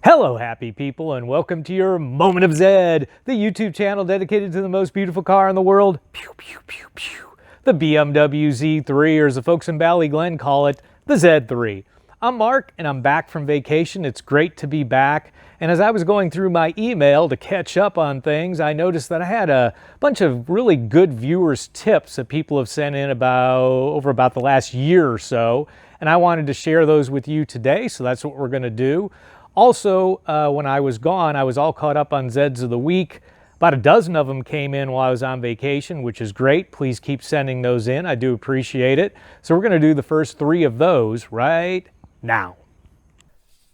Hello, happy people, and welcome to your Moment of Zed, the YouTube channel dedicated to the most beautiful car in the world. Pew, pew, pew, pew. The BMW Z3, or as the folks in Ballyglen call it, the Z3. I'm Mark, and I'm back from vacation. It's great to be back. And as I was going through my email to catch up on things, I noticed that I had a bunch of really good viewers' tips that people have sent in over about the last year or so. And I wanted to share those with you today, so that's what we're going to do. Also, when I was gone, I was all caught up on Zeds of the Week. About a dozen of them came in while I was on vacation, which is great. Please keep sending those in. I do appreciate it. So we're going to do the first three of those right now.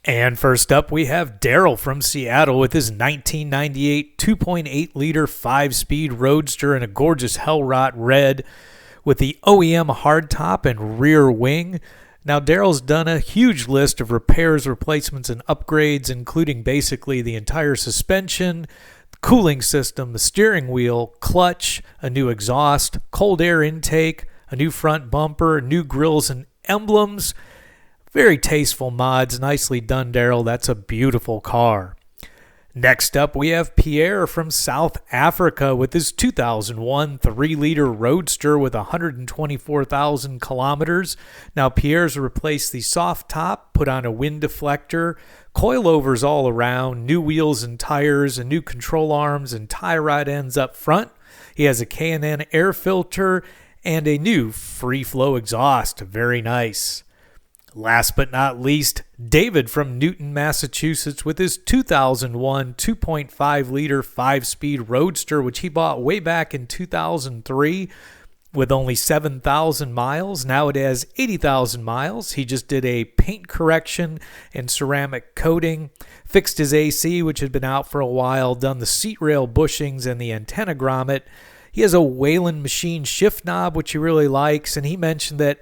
And first up, we have Daryl from Seattle with his 1998 2.8-liter 5-speed Roadster in a gorgeous Hellrot red with the OEM hardtop and rear wing. Now, Daryl's done a huge list of repairs, replacements, and upgrades, including basically the entire suspension, the cooling system, the steering wheel, clutch, a new exhaust, cold air intake, a new front bumper, new grills and emblems. Very tasteful mods. Nicely done, Daryl. That's a beautiful car. Next up, we have Pierre from South Africa with his 2001 3-liter Roadster with 124,000 kilometers. Now, Pierre's replaced the soft top, put on a wind deflector, coilovers all around, new wheels and tires, and new control arms and tie rod ends up front. He has a K&N air filter and a new free flow exhaust. Very nice. Last but not least, David from Newton, Massachusetts with his 2001 2.5-liter 5-speed Roadster, which he bought way back in 2003 with only 7,000 miles. Now it has 80,000 miles. He just did a paint correction and ceramic coating, fixed his AC, which had been out for a while, done the seat rail bushings and the antenna grommet. He has a Whelen machine shift knob, which he really likes, and he mentioned that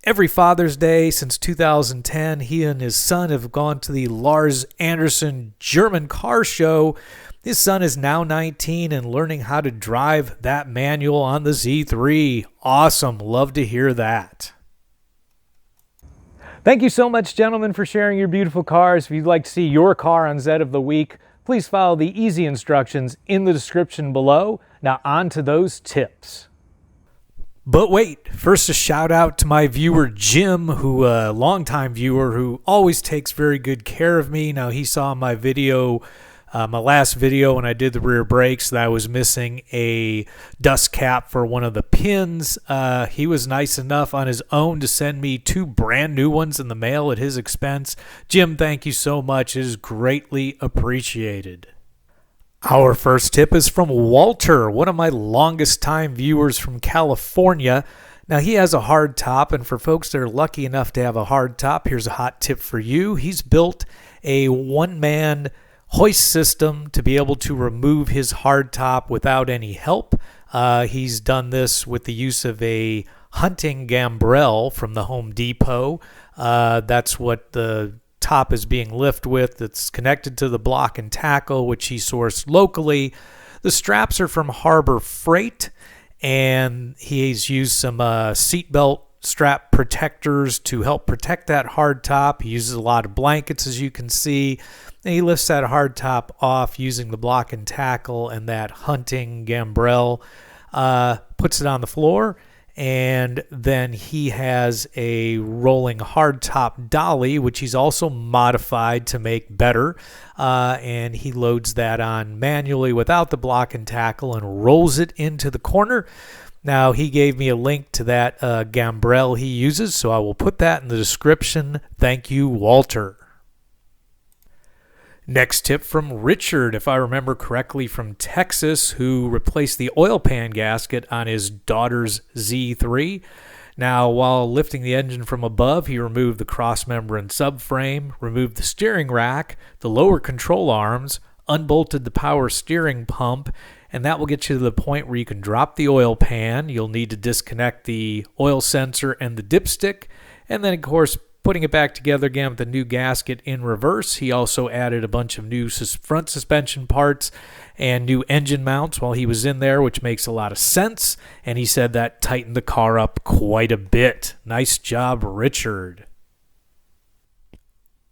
every Father's Day since 2010, he and his son have gone to the Lars Anderson German car show. His son is now 19 and learning how to drive that manual on the Z3. Awesome. Love to hear that. Thank you so much, gentlemen, for sharing your beautiful cars. If you'd like to see your car on Zed of the Week, please follow the easy instructions in the description below. Now on to those tips. But wait, first a shout out to my viewer Jim, who a longtime viewer who always takes very good care of me. Now he saw my video, my last video when I did the rear brakes, that I was missing a dust cap for one of the pins. He was nice enough on his own to send me 2 brand new ones in the mail at his expense. Jim, thank you so much. It is greatly appreciated. Our first tip is from Walter, one of my longest time viewers from California. Now, he has a hard top, and for folks that are lucky enough to have a hard top, here's a hot tip for you. He's built a one-man hoist system to be able to remove his hard top without any help. He's done this with the use of a hunting gambrel from the Home Depot. That's what the top is being lifted with. It's connected to the block and tackle, which he sourced locally. The straps are from Harbor Freight, and he's used some seatbelt strap protectors to help protect that hard top. He uses a lot of blankets, as you can see, and he lifts that hard top off using the block and tackle and that hunting gambrel, puts it on the floor, and then he has a rolling hardtop dolly, which he's also modified to make better. And he loads that on manually without the block and tackle and rolls it into the corner. Now, he gave me a link to that gambrel he uses, so I will put that in the description. Thank you, Walter. Next tip from Richard, if I remember correctly, from Texas, who replaced the oil pan gasket on his daughter's Z3. Now, while lifting the engine from above, he removed the cross-member and subframe, removed the steering rack, the lower control arms, unbolted the power steering pump, and that will get you to the point where you can drop the oil pan. You'll need to disconnect the oil sensor and the dipstick, and then, of course, putting it back together again with the new gasket in reverse. He also added a bunch of new front suspension parts and new engine mounts while he was in there, which makes a lot of sense. And he said that tightened the car up quite a bit. Nice job, Richard.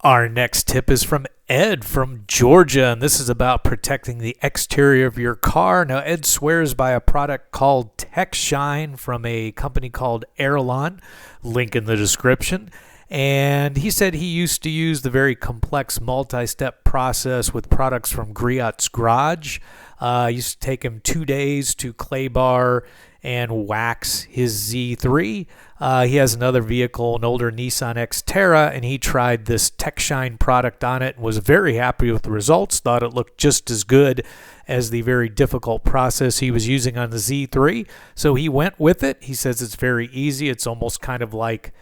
Our next tip is from Ed from Georgia, and this is about protecting the exterior of your car. Now, Ed swears by a product called TechShine from a company called Airlon, link in the description. And he said he used to use the very complex multi-step process with products from Griot's Garage. It used to take him 2 days to clay bar and wax his Z3. He has another vehicle, an older Nissan Xterra, and he tried this TechShine product on it and was very happy with the results, thought it looked just as good as the very difficult process he was using on the Z3. So he went with it. He says it's very easy. It's almost kind of like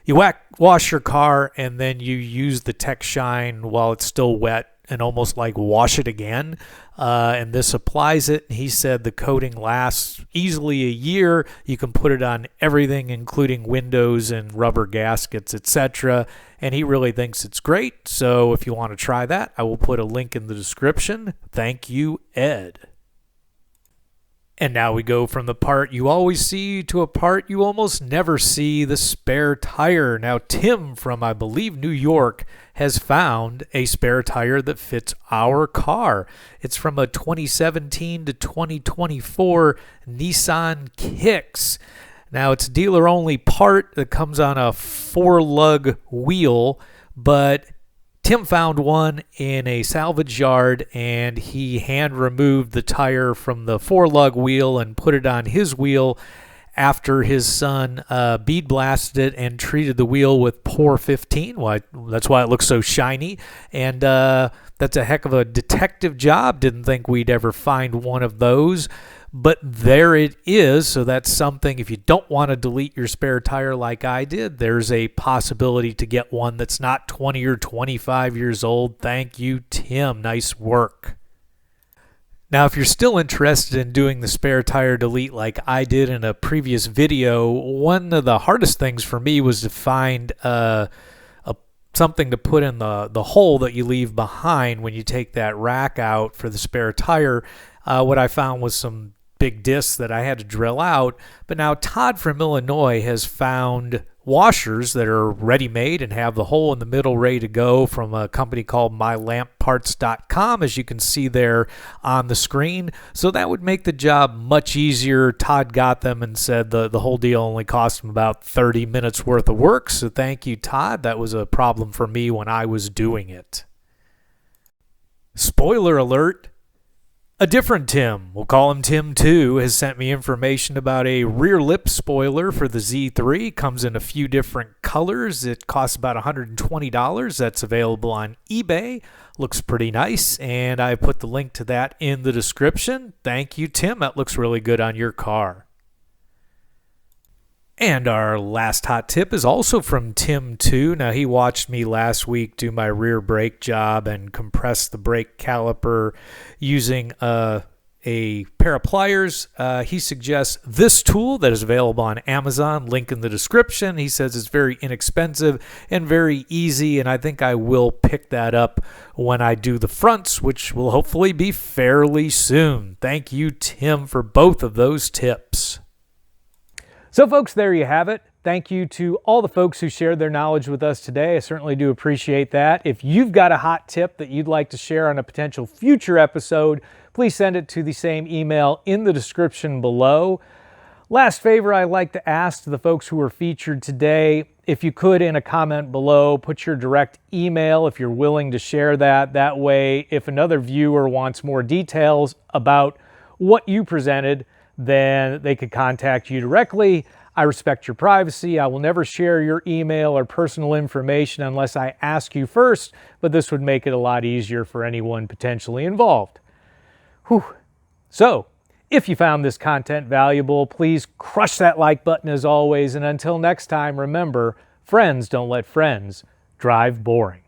you wash your car and then you use the TechShine while it's still wet and almost like wash it again. And this applies it. He said the coating lasts easily a year. You can put it on everything, including windows and rubber gaskets, etc. And he really thinks it's great. So if you want to try that, I will put a link in the description. Thank you, Ed. And now we go from the part you always see to a part you almost never see, the spare tire. Now, Tim from, I believe, New York has found a spare tire that fits our car. It's from a 2017 to 2024 Nissan Kicks. Now, it's a dealer-only part that comes on a 4-lug wheel, but Tim found one in a salvage yard, and he hand removed the tire from the 4-lug wheel and put it on his wheel after his son bead blasted it and treated the wheel with Pour 15. That's why it looks so shiny. And that's a heck of a detective job. Didn't think we'd ever find one of those. But there it is. So that's something, if you don't want to delete your spare tire like I did, there's a possibility to get one that's not 20 or 25 years old. Thank you, Tim. Nice work. Now, if you're still interested in doing the spare tire delete like I did in a previous video, one of the hardest things for me was to find something to put in the hole that you leave behind when you take that rack out for the spare tire. What I found was some big discs that I had to drill out. But now Todd from Illinois has found washers that are ready-made and have the hole in the middle ready to go from a company called mylampparts.com, as you can see there on the screen. So that would make the job much easier. Todd got them and said the whole deal only cost him about 30 minutes worth of work. So thank you, Todd. That was a problem for me when I was doing it. Spoiler alert. A different Tim, we'll call him Tim 2, has sent me information about a rear lip spoiler for the Z3. Comes in a few different colors. It costs about $120. That's available on eBay. Looks pretty nice, and I put the link to that in the description. Thank you, Tim. That looks really good on your car. And our last hot tip is also from Tim 2. Now, he watched me last week do my rear brake job and compress the brake caliper using a pair of pliers. He suggests this tool that is available on Amazon, link in the description. He says it's very inexpensive and very easy, and I think I will pick that up when I do the fronts, which will hopefully be fairly soon. Thank you, Tim, for both of those tips. So folks, there you have it. Thank you to all the folks who shared their knowledge with us today. I certainly do appreciate that. If you've got a hot tip that you'd like to share on a potential future episode, please send it to the same email in the description below. Last favor I'd like to ask to the folks who were featured today, if you could, in a comment below, put your direct email if you're willing to share that. That way, if another viewer wants more details about what you presented, then they could contact you directly. I respect your privacy. I will never share your email or personal information unless I ask you first, but this would make it a lot easier for anyone potentially involved. Whew. So, if you found this content valuable, please crush that like button as always, and until next time, remember, friends don't let friends drive boring.